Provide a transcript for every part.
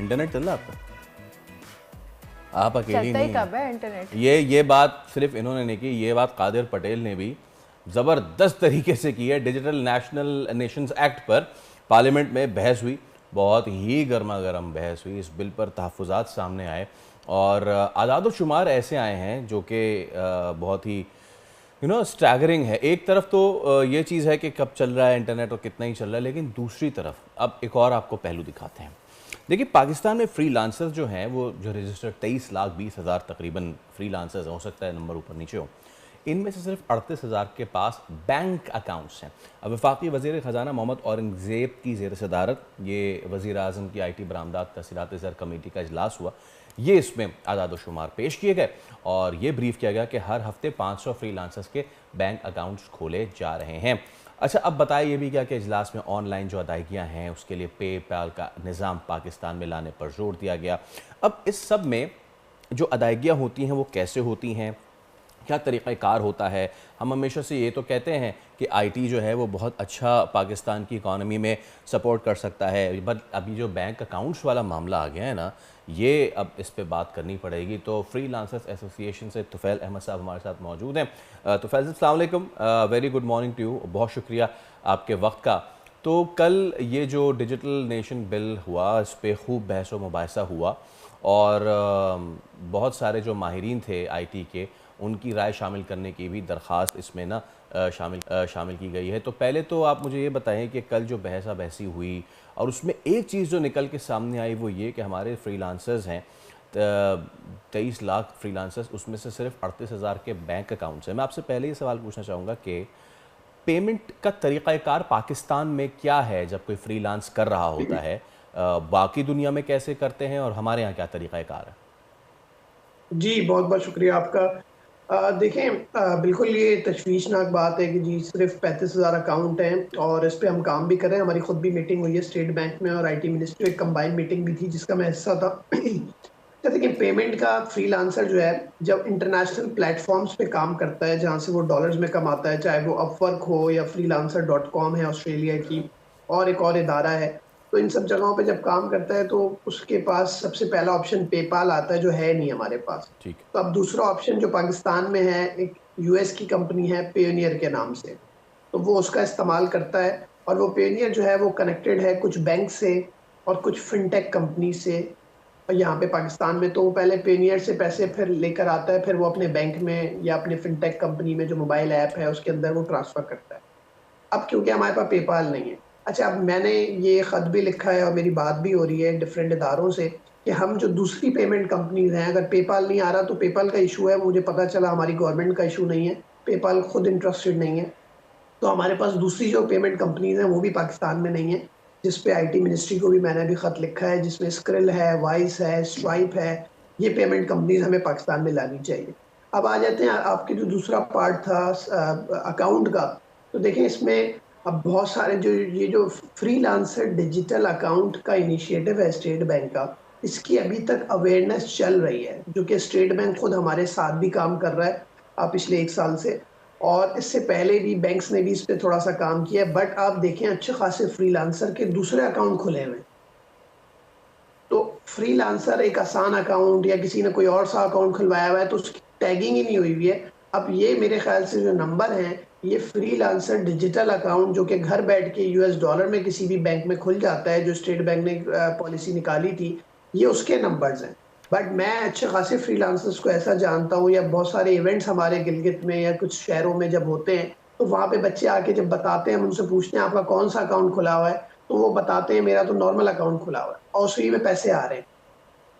Internet चल रहा है आपका? आप अकेली चलता ही नहीं कब है। है इंटरनेट। ये बात सिर्फ इन्होंने नहीं की, ये बात कादिर पटेल ने भी ज़बरदस्त तरीके से की है। डिजिटल नेशनल नेशंस एक्ट पर पार्लियामेंट में बहस हुई, बहुत ही गर्मा गर्म बहस हुई। इस बिल पर तहफ़्फ़ुज़ात सामने आए और आदाद व शुमार ऐसे आए हैं जो कि बहुत ही स्टैगरिंग है। एक तरफ तो ये चीज़ है कि कब चल रहा है इंटरनेट और कितना ही चल रहा है, लेकिन दूसरी तरफ अब एक और आपको पहलू दिखाते हैं। देखिए, पाकिस्तान में फ्रीलांसर्स जो हैं, वो जो रजिस्टर्ड 23,20,000 तकरीबन फ्रीलांसर्स, हो सकता है नंबर ऊपर नीचे हो, इनमें से सिर्फ 38,000 के पास बैंक अकाउंट्स हैं। अब वफाकी वज़ीर ख़जाना मोहम्मद औरंगज़ेब की ज़ेर सदारत ये वज़ीर आज़म की IT बरामदात तहसीलात ज़र कमेटी का इजलास हुआ। ये इसमें आदाद शुमार पेश किए गए और ये ब्रीफ किया गया कि हर हफ्ते 500 फ्रीलांसर्स के बैंक अकाउंट्स खोले जा रहे हैं। अच्छा, अब बताया ये भी गया कि इजलास में ऑनलाइन जो अदायगियाँ हैं उसके लिए पेपैल का निज़ाम पाकिस्तान में लाने पर जोर दिया गया। अब इस सब में जो अदायगियाँ होती हैं वो कैसे होती हैं, क्या तरीक़ाकार होता है। हम हमेशा से ये तो कहते हैं कि IT जो है वो बहुत अच्छा पाकिस्तान की इकॉनमी में सपोर्ट कर सकता है, बट अभी जो बैंक अकाउंट्स वाला मामला आ गया है ना, ये अब इस पे बात करनी पड़ेगी। तो फ्रीलांसर्स एसोसिएशन से तुफ़ैल अहमद साहब हमारे साथ मौजूद हैं। तुफ़ैल साहब, अस्सलाम वालेकुम, very good morning to you, बहुत शुक्रिया आपके वक्त का। तो कल ये जो डिजिटल नेशन बिल हुआ, इस पर खूब बहस व मुबाहिसा हुआ और बहुत सारे जो माहिरीन थे IT के, उनकी राय शामिल करने की भी दरख्वास्त इसमें ना शामिल की गई है। तो पहले तो आप मुझे ये बताएं कि कल जो बहसा बहसी हुई और उसमें एक चीज़ जो निकल के सामने आई वो ये कि हमारे फ्रीलांसर्स हैं 23 लाख फ्रीलांसर्स, उसमें से सिर्फ 38,000 के बैंक अकाउंट्स हैं। मैं आपसे पहले ये सवाल पूछना चाहूँगा कि पेमेंट का तरीक़ाकार पाकिस्तान में क्या है जब कोई फ्रीलांस कर रहा होता है, बाकी दुनिया में कैसे करते हैं और हमारे यहाँ क्या तरीक़ाकार है? जी, बहुत-बहुत शुक्रिया आपका। देखें, बिल्कुल ये तशवीशनाक बात है कि जी सिर्फ़ 35,000 अकाउंट हैं और इस पे हम काम भी कर रहे हैं। हमारी खुद भी मीटिंग हुई है स्टेट बैंक में और IT मिनिस्ट्री, एक कंबाइंड मीटिंग भी थी जिसका मैं हिस्सा था। तो देखिए, पेमेंट का फ्रीलांसर जो है, जब इंटरनेशनल प्लेटफ़ॉर्म्स पे काम करता है जहाँ से वो डॉलर्स में कमाता है, चाहे वो अपवर्क हो या freelancer.com है ऑस्ट्रेलिया की और एक और इदारा है। तो इन सब जगहों पे जब काम करता है तो उसके पास सबसे पहला ऑप्शन पेपाल आता है, जो है नहीं हमारे पास। ठीक। तो अब दूसरा ऑप्शन जो पाकिस्तान में है, एक US की कंपनी है पेयोनियर के नाम से, तो वो उसका इस्तेमाल करता है और वो पेयोनियर जो है वो कनेक्टेड है कुछ बैंक से और कुछ फिनटेक कंपनी से यहाँ पे पाकिस्तान में। तो वो पहले पेयोनियर से पैसे फिर लेकर आता है, फिर वो अपने बैंक में या अपने फिनटेक कंपनी में जो मोबाइल ऐप है उसके अंदर वो ट्रांसफ़र करता है। अब क्योंकि हमारे पास पेपाल नहीं है, अच्छा, अब मैंने ये ख़त भी लिखा है और मेरी बात भी हो रही है डिफरेंट इदारों से कि हम जो दूसरी पेमेंट कंपनीज़ हैं, अगर पेपाल नहीं आ रहा तो पेपाल का इश्यू है, मुझे पता चला हमारी गवर्नमेंट का इश्यू नहीं है, पेपाल खुद इंटरेस्टेड नहीं है। तो हमारे पास दूसरी जो पेमेंट कंपनीज़ हैं वो भी पाकिस्तान में नहीं है, जिस पे IT मिनिस्ट्री को भी मैंने अभी ख़त लिखा है, जिसमें स्क्रिल है, वाइस है, स्ट्राइप है, ये पेमेंट कंपनीज़ हमें पाकिस्तान में लानी चाहिए। अब आ जाते हैं आपके जो दूसरा पार्ट था अकाउंट का, तो देखिए इसमें अब बहुत सारे जो फ्रीलांसर डिजिटल अकाउंट का इनिशिएटिव है स्टेट बैंक का, इसकी अभी तक अवेयरनेस चल रही है, जो कि स्टेट बैंक खुद हमारे साथ भी काम कर रहा है पिछले 1 साल से और इससे पहले भी बैंक्स ने भी इस पे थोड़ा-सा काम किया है। बट आप देखें, अच्छे खासे फ्रीलांसर के दूसरे अकाउंट खुले हुए हैं। तो फ्रीलांसर एक आसान अकाउंट या किसी ने कोई और सा अकाउंट खुलवाया हुआ है तो उसकी टैगिंग ही नहीं हुई हुई है। अब ये मेरे ख़्याल से जो नंबर हैं, ये फ्रीलांसर डिजिटल अकाउंट जो कि घर बैठ के US डॉलर में किसी भी बैंक में खुल जाता है, जो स्टेट बैंक ने पॉलिसी निकाली थी, ये उसके नंबर्स हैं। बट मैं अच्छे खासे फ्रीलांसर्स को ऐसा जानता हूँ या बहुत सारे इवेंट्स हमारे गिलगित में या कुछ शहरों में जब होते हैं, तो वहाँ पे बच्चे आके जब बताते हैं, हम उनसे पूछते हैं आपका कौन-सा अकाउंट खुला हुआ है? तो वो बताते हैं मेरा तो नॉर्मल अकाउंट खुला हुआ है और उसी में पैसे आ रहे हैं।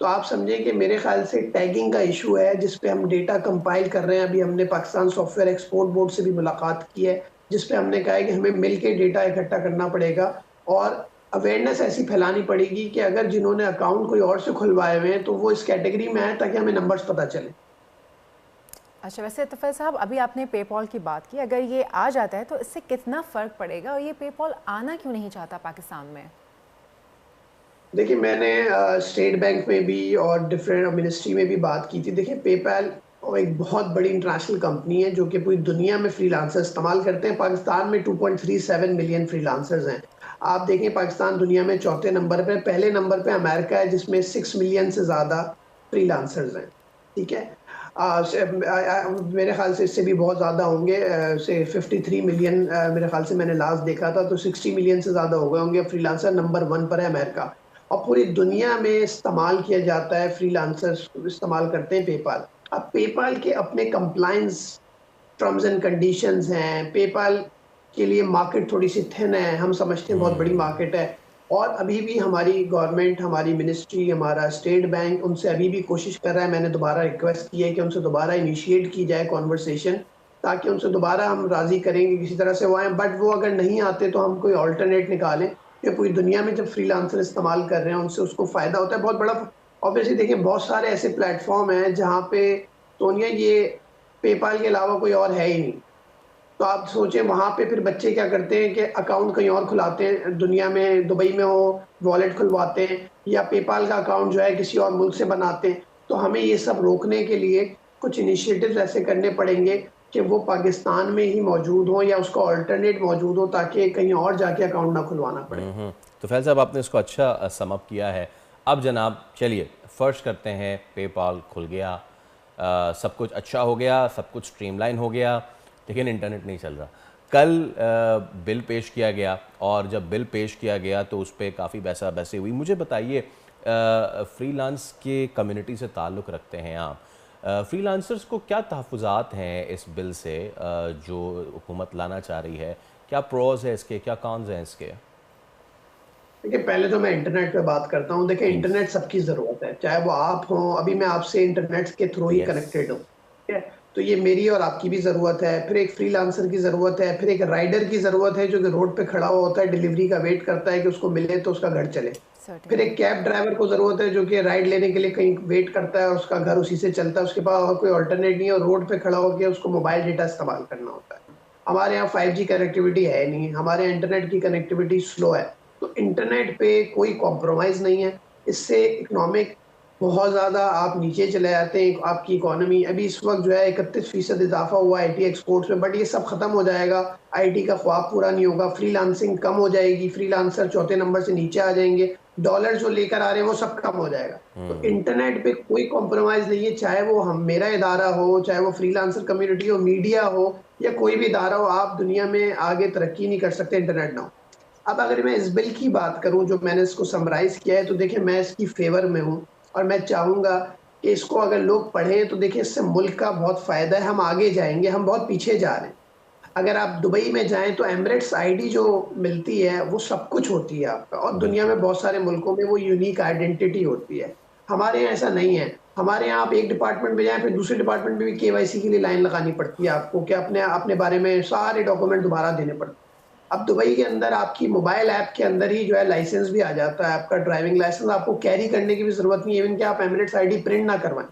तो आप समझें कि मेरे ख़्याल से टैगिंग का इश्यू है जिस पे हम डेटा कंपाइल कर रहे हैं। अभी हमने पाकिस्तान सॉफ्टवेयर एक्सपोर्ट बोर्ड से भी मुलाकात की है, जिस पे हमने कहा है कि हमें मिल के डेटा इकट्ठा करना पड़ेगा और अवेयरनेस ऐसी फैलानी पड़ेगी कि अगर जिन्होंने अकाउंट कोई और से खुलवाए हुए हैं, तो वो इस कैटेगरी में आए ताकि हमें नंबर्स पता चलें। अच्छा, वैसे तुफ़ैल साहब, अभी आपने पेपॉल की बात की, अगर ये आ जाता है तो इससे कितना फ़र्क पड़ेगा और ये पेपॉल आना क्यों नहीं चाहता पाकिस्तान में? देखिए, मैंने स्टेट बैंक में भी और डिफरेंट मिनिस्ट्री में भी बात की थी। देखिए, पेपैल एक बहुत बड़ी इंटरनेशनल कंपनी है जो कि पूरी दुनिया में फ्रीलांसर इस्तेमाल करते हैं। पाकिस्तान में 2.37 मिलियन फ्रीलांसर्स हैं। आप देखें पाकिस्तान दुनिया में चौथे नंबर पे, पहले नंबर पे अमेरिका है जिसमें 6 मिलियन से ज़्यादा फ्रीलांसर्स हैं, ठीक है। मेरे ख्याल से इससे भी बहुत ज़्यादा होंगे, से 53 मिलियन मेरे ख्याल से मैंने लास्ट देखा था, तो 60 मिलियन से ज़्यादा हो गए होंगे। फ्रीलांसर नंबर 1 पर है अमेरिका, और पूरी दुनिया में इस्तेमाल किया जाता है, फ्रीलांसर्स इस्तेमाल करते हैं पेपाल। अब पेपाल के अपने कंप्लायंस टर्म्स एंड कंडीशंस हैं, पेपाल के लिए मार्केट थोड़ी सी थिन है, हम समझते हैं बहुत बड़ी मार्केट है, और अभी भी हमारी गवर्नमेंट, हमारी मिनिस्ट्री, हमारा स्टेट बैंक उनसे अभी भी कोशिश कर रहा है। मैंने दोबारा रिक्वेस्ट की है कि उनसे दोबारा इनिशिएट की जाए कॉन्वर्सेशन, ताकि उनसे दोबारा हम राजी करेंगे किसी तरह से वो आए, बट वो अगर नहीं आते तो हम कोई ऑल्टरनेट निकालें, कि पूरी दुनिया में जब फ्रीलांसर इस्तेमाल कर रहे हैं उनसे उसको फ़ायदा होता है बहुत बड़ा। ऑब्वियसली देखिए बहुत सारे ऐसे प्लेटफॉर्म हैं जहाँ पे सोनिया ये पेपाल के अलावा कोई और है ही नहीं। तो आप सोचें वहाँ पे फिर बच्चे क्या करते हैं कि अकाउंट कहीं और खुलाते हैं, दुनिया में दुबई में हो वॉलेट खुलवाते हैं, या पेपाल का अकाउंट जो है किसी और मुल्क से बनाते हैं। तो हमें ये सब रोकने के लिए कुछ इनिशिएटिव्स ऐसे करने पड़ेंगे कि वो पाकिस्तान में ही मौजूद हो या उसका अल्टरनेट मौजूद हो, ताकि कहीं और जाके अकाउंट ना खुलवाना पड़े। तो फैल साहब आपने इसको अच्छा सम अप किया है। अब जनाब चलिए फ़र्ज करते हैं पेपाल खुल गया, सब कुछ अच्छा हो गया, सब कुछ स्ट्रीमलाइन हो गया, लेकिन इंटरनेट नहीं चल रहा। कल बिल पेश किया गया, और जब बिल पेश किया गया तो उस पर काफ़ी बहसा बहसी हुई। मुझे बताइए, फ्रीलांस के कम्युनिटी से ताल्लुक़ रखते हैं आप, फ्रीलांसर्स को क्या तहफ़्फ़ुज़ात हैं इस बिल से जो हुकूमत लाना चाह रही है? क्या प्रोज़ है इसके, क्या कॉन्स हैं इसके? देखिए पहले तो मैं इंटरनेट पे बात करता हूँ। देखिए इंटरनेट सबकी ज़रूरत है, चाहे वो आप हों, अभी मैं आपसे इंटरनेट के थ्रू ही यस। कनेक्टेड हूँ, ठीक है? तो ये मेरी और आपकी भी ज़रूरत है, फिर एक फ्रीलांसर की ज़रूरत है, फिर एक राइडर की ज़रूरत है जो कि रोड पे खड़ा हुआ होता है, डिलीवरी का वेट करता है कि उसको मिले तो उसका घर चले। फिर सर्टेनली। एक कैब ड्राइवर को ज़रूरत है जो कि राइड लेने के लिए कहीं वेट करता है और उसका घर उसी से चलता है, उसके पास और कोई अल्टरनेट नहीं है और रोड पे खड़ा होके उसको मोबाइल डेटा इस्तेमाल करना होता है। हमारे यहाँ 5G कनेक्टिविटी है नहीं, हमारे यहाँ इंटरनेट की कनेक्टिविटी स्लो है। तो इंटरनेट पे कोई कॉम्प्रोमाइज़ नहीं है। इससे इकोनॉमिक बहुत ज़्यादा आप नीचे चले जाते हैं, आपकी इकोनॉमी अभी इस वक़्त जो है 31% इज़ाफ़ा हुआ है आईटी एक्सपोर्ट्स में, बट ये सब खत्म हो जाएगा। आईटी का ख्वाब पूरा नहीं होगा, फ्रीलांसिंग कम हो जाएगी, फ्रीलांसर चौथे नंबर से नीचे आ जाएँगे, डॉलर जो लेकर आ रहे हैं वो सब कम हो जाएगा। तो इंटरनेट पे कोई कॉम्प्रोमाइज़ नहीं है, चाहे वो हम मेरा इदारा हो, चाहे वो फ्रीलांसर कम्युनिटी हो, मीडिया हो या कोई भी इदारा हो, आप दुनिया में आगे तरक्की नहीं कर सकते इंटरनेट ना हो। अब अगर मैं इस बिल की बात करूँ जो मैंने इसको समराइज़ किया है, तो देखिए मैं इसकी फ़ेवर में हूँ और मैं चाहूँगा कि इसको अगर लोग पढ़ें तो देखिए इससे मुल्क का बहुत फ़ायदा है, हम आगे जाएँगे, हम बहुत पीछे जा रहे हैं। अगर आप दुबई में जाएँ तो एमिरेट्स आईडी जो मिलती है वो सब कुछ होती है आपका, और दुनिया बिल्कुल। में बहुत सारे मुल्कों में वो यूनिक आइडेंटिटी होती है। हमारे यहाँ ऐसा नहीं है। हमारे यहाँ आप एक डिपार्टमेंट में जाएँ फिर दूसरे डिपार्टमेंट में भी केवाईसी के लिए लाइन लगानी पड़ती है आपको, कि अपने अपने बारे में सारे डॉक्यूमेंट दोबारा देने पड़ते हैं। अब दुबई के अंदर आपकी मोबाइल ऐप के अंदर ही जो है लाइसेंस भी आ जाता है, आपका ड्राइविंग लाइसेंस, आपको कैरी करने की भी ज़रूरत नहीं है, इवन कि आप एमिरेट्स आईडी प्रिंट ना करवाएँ।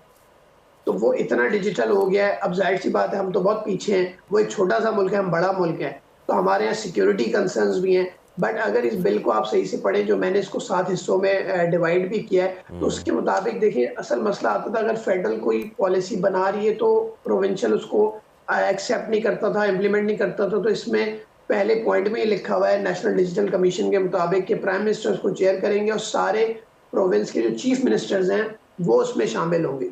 तो वो इतना डिजिटल हो गया है, अब ज़ाहिर-सी बात है हम तो बहुत पीछे हैं, वो एक छोटा-सा मुल्क है, हम बड़ा मुल्क है, तो हमारे यहाँ सिक्योरिटी कंसर्न्स भी हैं। बट अगर इस बिल को आप सही से पढ़ें, जो मैंने इसको 7 हिस्सों में डिवाइड भी किया है, तो उसके मुताबिक देखिए असल मसला आता था, अगर फेडरल कोई पॉलिसी बना रही है तो प्रोविंशियल उसको एक्सेप्ट नहीं करता था, इम्प्लीमेंट नहीं करता था। तो इसमें पहले पॉइंट में ये लिखा हुआ है नेशनल डिजिटल कमीशन के मुताबिक कि प्राइम मिनिस्टर उसको चेयर करेंगे और सारे प्रोविंस के जो चीफ मिनिस्टर्स हैं, वो उसमें शामिल होंगे,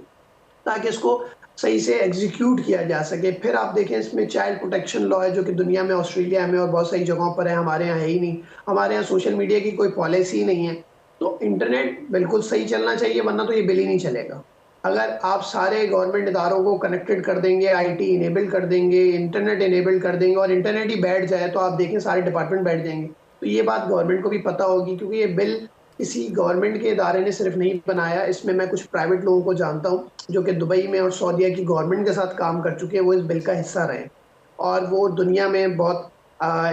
ताकि इसको सही से एग्जीक्यूट किया जा सके। फिर आप देखें इसमें चाइल्ड प्रोटेक्शन लॉ है जो कि दुनिया में, ऑस्ट्रेलिया में और बहुत सारी जगहों पर है, हमारे यहाँ है ही नहीं। हमारे यहाँ सोशल मीडिया की कोई पॉलिसी नहीं है। तो इंटरनेट बिल्कुल सही चलना चाहिए, वरना तो ये बिल ही नहीं चलेगा। अगर आप सारे गवर्नमेंट इदारों को कनेक्टेड कर देंगे, आईटी इनेबल कर देंगे, इंटरनेट इनेबल कर देंगे और इंटरनेट ही बैठ जाए, तो आप देखें सारे डिपार्टमेंट बैठ जाएँगे। तो ये बात गवर्नमेंट को भी पता होगी, क्योंकि ये बिल किसी गवर्नमेंट के इदारे ने सिर्फ नहीं बनाया, इसमें मैं कुछ प्राइवेट लोगों को जानता हूँ जो कि दुबई में और सऊदीया की गवर्नमेंट के साथ काम कर चुके हैं, वो इस बिल का हिस्सा रहे हैं। और वो दुनिया में बहुत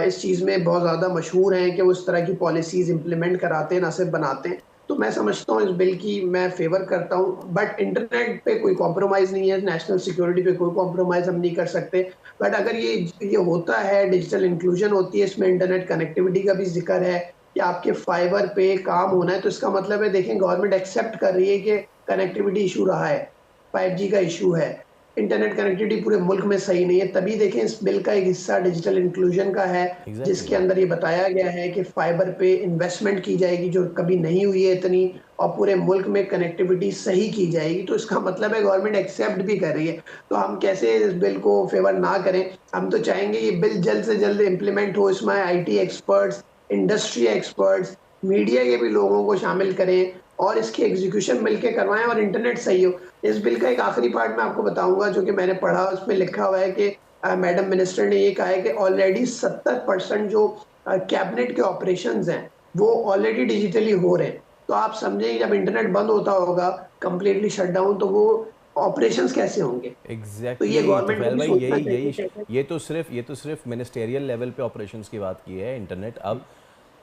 इस चीज़ में बहुत ज़्यादा मशहूर हैं कि वो इस तरह की पॉलिसीज़ इम्प्लीमेंट कराते हैं, ना सिर्फ बनाते हैं। तो मैं समझता हूँ इस बिल की मैं फ़ेवर करता हूँ, बट इंटरनेट पे कोई कॉम्प्रोमाइज़ नहीं है, नेशनल सिक्योरिटी पे कोई कॉम्प्रोमाइज़ हम नहीं कर सकते। बट अगर ये होता है, डिजिटल इंक्लूजन होती है, इसमें इंटरनेट कनेक्टिविटी का भी ज़िक्र है कि आपके फाइबर पे काम होना है, तो इसका मतलब है देखें गवर्नमेंट एक्सेप्ट कर रही है कि कनेक्टिविटी इशू रहा है, 5G का इशू है। इंटरनेट कनेक्टिविटी पूरे मुल्क में सही नहीं है। तभी देखें इस बिल का एक हिस्सा डिजिटल इंक्लूजन का है, जिसके अंदर ये बताया गया है कि फाइबर पे इन्वेस्टमेंट की जाएगी जो कभी नहीं हुई है इतनी, और पूरे मुल्क में कनेक्टिविटी सही की जाएगी। तो इसका मतलब है गवर्नमेंट एक्सेप्ट भी कर रही है। तो हम कैसे इस बिल को फेवर ना करें? हम तो चाहेंगे ये बिल जल्द से जल्द इम्प्लीमेंट हो, इसमें IT experts, industry experts, media के भी लोगों को शामिल करें और इसकी एग्जीक्यूशन मिलके करवाएं और इंटरनेट सही हो। इस बिल का एक आखिरी पार्ट मैं आपको बताऊंगा जो कि मैंने पढ़ा, उसमें लिखा हुआ है कि मैडम मिनिस्टर ने ये कहा है कि ऑलरेडी 70% जो कैबिनेट के ऑपरेशंस हैं वो ऑलरेडी डिजिटली हो रहे हैं। तो आप समझें जब इंटरनेट बंद होता होगा कंप्लीटली शट डाउन, तो वो ऑपरेशंस कैसे होंगे? तो ये एग्जैक्टली गवर्नमेंट को तोफैल भी भाई, सोचना यही चाहिए। यही ये तो सिर्फ मिनिस्टेरियल लेवल पे ऑपरेशंस की बात की है। इंटरनेट अब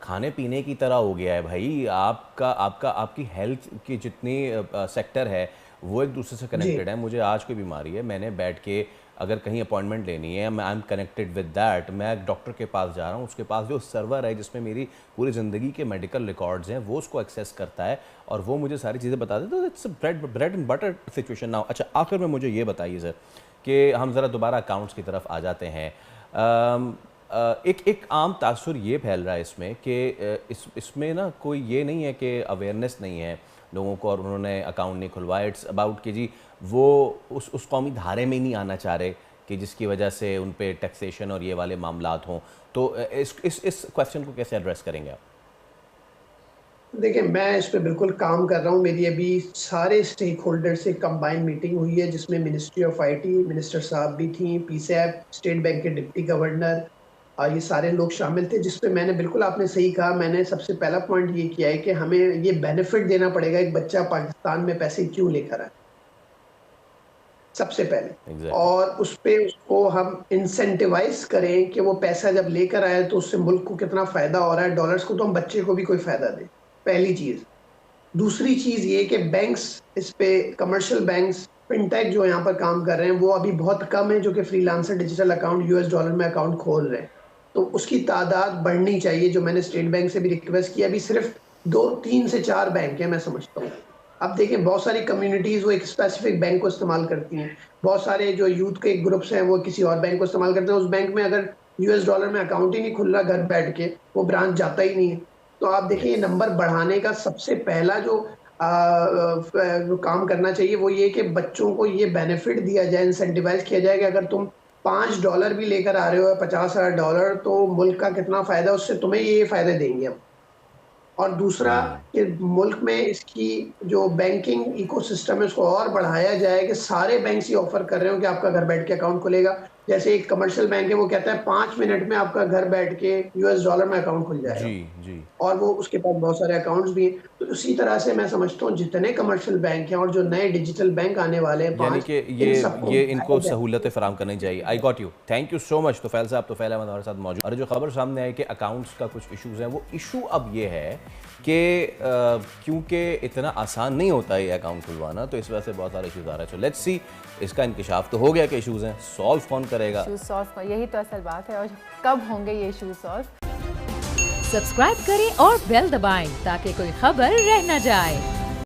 खाने पीने की तरह हो गया है भाई। आपकी हेल्थ की जितनी सेक्टर है वो एक दूसरे से जी कनेक्टेड है। मुझे आज कोई बीमारी है, मैंने बैठ के अगर कहीं अपॉइंटमेंट लेनी है, मैं I am connected with that, मैं डॉक्टर के पास जा रहा हूँ, उसके पास जो सर्वर है जिसमें मेरी पूरी ज़िंदगी के मेडिकल रिकॉर्ड्स हैं वो उसको एक्सेस करता है और वो मुझे सारी चीज़ें बता देता है। तो it's bread and butter situation now. अच्छा, आखिर में मुझे ये बताइए सर कि हम ज़रा दोबारा अकाउंट्स की तरफ आ जाते हैं। एक आम तासुर ये फैल रहा है इसमें कि इसमें ना कोई ये नहीं है कि अवेयरनेस नहीं है लोगों को और उन्होंने अकाउंट नहीं खुलवाया। इट्स अबाउट कि जी वो उस कौमी धारे में ही नहीं आना चाह रहे कि जिसकी वजह से उन पे टैक्सेशन और ये वाले मामलात हों। तो इस क्वेश्चन को कैसे एड्रेस करेंगे आप? देखिए, मैं इस पे बिल्कुल काम कर रहा हूँ। मेरी अभी सारे स्टेक होल्डर से कंबाइन मीटिंग हुई है जिसमें मिनिस्ट्री ऑफ IT मिनिस्टर साहब भी थी, PSAP, स्टेट बैंक के डिप्टी गवर्नर, ये सारे लोग शामिल थे, जिस पे मैंने बिल्कुल आपने सही कहा, मैंने सबसे पहला पॉइंट ये किया है कि हमें ये बेनिफिट देना पड़ेगा एक बच्चा पाकिस्तान में पैसे क्यों लेकर आए, सबसे पहले। एग्जैक्टली। और उस पे उसको हम इंसेंटिवाइज करें कि वो पैसा जब लेकर आए तो उससे मुल्क को कितना फायदा हो रहा है, डॉलर्स को, तो हम बच्चे को भी कोई फायदा दें, पहली चीज। दूसरी चीज ये कि बैंक्स इस पे, कमर्शियल बैंक्स, फिनटेक जो यहाँ पर काम कर रहे हैं वो अभी बहुत कम है जो कि freelancer digital account US dollar में अकाउंट खोल रहे हैं। तो उसकी तादाद बढ़नी चाहिए, जो मैंने स्टेट बैंक से भी रिक्वेस्ट किया। अभी सिर्फ 3 से 4 बैंक है मैं समझता हूँ। अब देखें, बहुत सारी कम्युनिटीज वो एक स्पेसिफिक बैंक को इस्तेमाल करती हैं, बहुत सारे जो यूथ के ग्रुप्स हैं वो किसी और बैंक को इस्तेमाल करते हैं। उस बैंक में अगर US डॉलर में अकाउंट ही नहीं खुल रहा घर बैठ के, वो ब्रांच जाता ही नहीं है। तो आप देखिए, ये यस। नंबर बढ़ाने का सबसे पहला जो काम करना चाहिए वो ये कि बच्चों को ये बेनिफिट दिया जाए, इंसेंटिवाइज किया जाए कि अगर तुम $5 भी लेकर आ रहे हो, $50,000, तो मुल्क का कितना फायदा, उससे तुम्हें ये फायदे देंगे हम। और दूसरा कि मुल्क में इसकी जो बैंकिंग इकोसिस्टम है उसको और बढ़ाया जाए कि सारे बैंक ये ऑफर कर रहे हो कि आपका घर बैठ के अकाउंट खुलेगा। जैसे एक कमर्शियल बैंक है वो कहता है 5 मिनट में आपका घर बैठ के US डॉलर में अकाउंट खुल जाएगा, जी जी। और वो उसके पास बहुत सारे अकाउंट्स भी हैं। तो उसी तरह से मैं समझता हूँ जितने कमर्शियल बैंक हैं और जो नए डिजिटल बैंक आने वाले हैं यानी 5, कि इन सबको ये इनको बढ़ाया जाए। सहूलतें फराहम करनी चाहिए। I got you, thank you so much Tufail sahab. Tufail Ahmad हमारे साथ मौजूद। और जो खबर सामने आई कि अकाउंट्स का कुछ इशूज़ हैं, वो इशू अब ये है कि क्योंकि इतना आसान नहीं होता है ये अकाउंट खुलवाना, तो इस वजह से बहुत सारे इशूज़ आ रहे हैं। सो लेट्स सी, इसका इंकशाफ तो हो गया कि इशूज़ हैं, सॉल्व कौन करेगा? इश्यूज सॉल्व, यही तो असल बात है। और कब होंगे ये इश्यूज सॉल्व? सब्सक्राइब करें और बेल दबाएं ताकि कोई खबर रह न जाए।